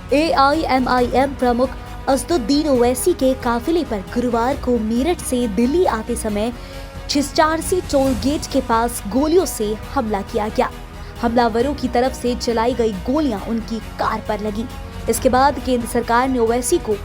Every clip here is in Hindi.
AIMIM प्रमुख असदुद्दीन ओवैसी के काफिले पर गुरुवार को मेरठ से दिल्ली आते समय छिस्टारसी टोल गेट के पास गोलियों से हमला किया गया। हमलावरों की तरफ से चलाई गई गोलियां उनकी कार पर लगी। इसके बाद केंद्र सरकार ने ओवैसी को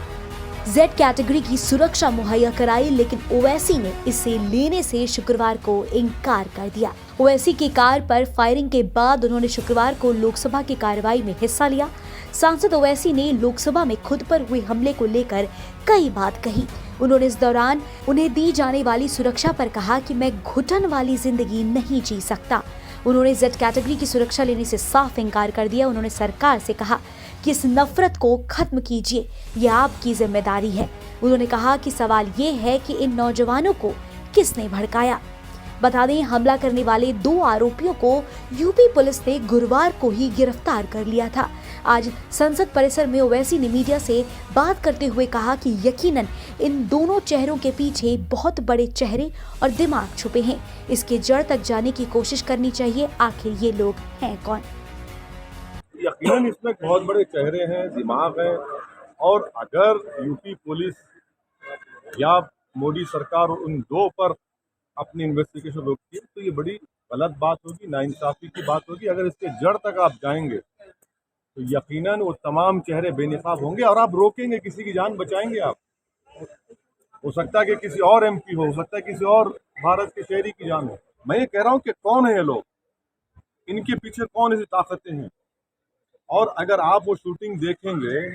Z कैटेगरी की सुरक्षा मुहैया कराई, लेकिन ओवैसी ने इसे लेने से शुक्रवार को इनकार कर दिया। ओवैसी की कार पर फायरिंग के बाद उन्होंने शुक्रवार को लोकसभा की कार्रवाई में हिस्सा लिया। सांसद ओवैसी ने लोकसभा में खुद पर हुए हमले को लेकर कई बात कही। उन्होंने इस दौरान उन्हें दी जाने वाली सुरक्षा पर कहा कि मैं घुटन वाली जिंदगी नहीं जी सकता। उन्होंने Z कैटेगरी की सुरक्षा लेने से साफ इनकार कर दिया। उन्होंने सरकार से कहा कि इस नफरत को खत्म कीजिए, यह आपकी जिम्मेदारी है। उन्होंने कहा कि सवाल ये है कि इन नौजवानों को किसने भड़काया। बता दें, हमला करने वाले 2 आरोपियों को यूपी पुलिस ने गुरुवार को ही गिरफ्तार कर लिया था। आज संसद परिसर में ओवैसी ने मीडिया से बात करते हुए कहा कि यकीनन इन दोनों चेहरों के पीछे बहुत बड़े चेहरे और दिमाग छुपे हैं। इसके जड़ तक जाने की कोशिश करनी चाहिए। आखिर ये लोग हैं कौन? यकीनन इसमें बहुत बड़े चेहरे हैं, दिमाग है, और अगर यूपी पुलिस या मोदी सरकार उन 2 पर अपनी इन्वेस्टिगेशन रोकती है तो ये बड़ी गलत बात होगी, नाइंसाफी की बात होगी। अगर इसके जड़ तक आप जाएंगे तो यकीनन वो तमाम चेहरे बेनकाब होंगे और आप रोकेंगे, किसी की जान बचाएंगे आप। हो सकता है कि किसी और MP हो सकता है किसी और भारत के शहरी की जान हो। मैं ये कह रहा हूँ कि कौन है ये लोग, इनके पीछे कौन ऐसी ताकतें हैं। और अगर आप वो शूटिंग देखेंगे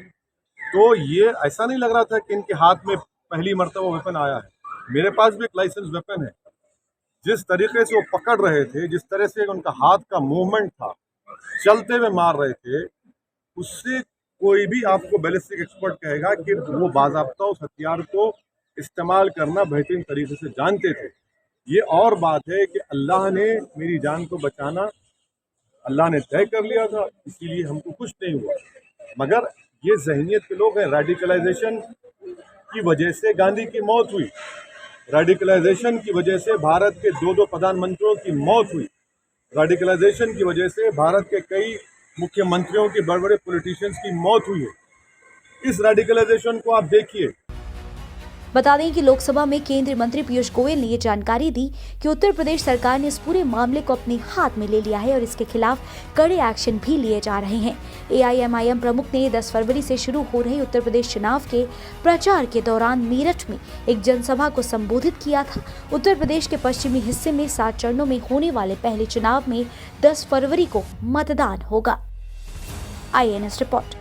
तो ये ऐसा नहीं लग रहा था कि इनके हाथ में पहली मर्तबा वेपन आया है। मेरे पास भी एक लाइसेंस वेपन है। जिस तरीके से वो पकड़ रहे थे, जिस तरह से उनका हाथ का मूवमेंट था, चलते हुए मार रहे थे, उससे कोई भी आपको बैलिस्टिक एक्सपर्ट कहेगा कि वो बाज़ाब्ता उस हथियार को इस्तेमाल करना बेहतरीन तरीके से जानते थे। ये और बात है कि अल्लाह ने मेरी जान को बचाना अल्लाह ने तय कर लिया था, इसीलिए हमको कुछ नहीं हुआ। मगर ये ज़हनियत के लोग हैं। रेडिकलाइजेशन की वजह से गांधी की मौत हुई, रेडिकलाइजेशन की वजह से भारत के 2 प्रधानमंत्रियों की मौत हुई, रेडिकलाइजेशन की वजह से भारत के कई मुख्यमंत्रियों के बड़े बड़े पॉलिटिशियंस की मौत हुई है। इस रेडिकलाइजेशन को आप देखिए। बता दें कि लोकसभा में केंद्रीय मंत्री पीयूष गोयल ने ये जानकारी दी कि उत्तर प्रदेश सरकार ने इस पूरे मामले को अपने हाथ में ले लिया है और इसके खिलाफ कड़े एक्शन भी लिए जा रहे हैं। AIMIM प्रमुख ने 10 फरवरी से शुरू हो रहे उत्तर प्रदेश चुनाव के प्रचार के दौरान मेरठ में एक जनसभा को संबोधित किया था। उत्तर प्रदेश के पश्चिमी हिस्से में 7 चरणों में होने वाले पहले चुनाव में 10 फरवरी को मतदान होगा। IANS report.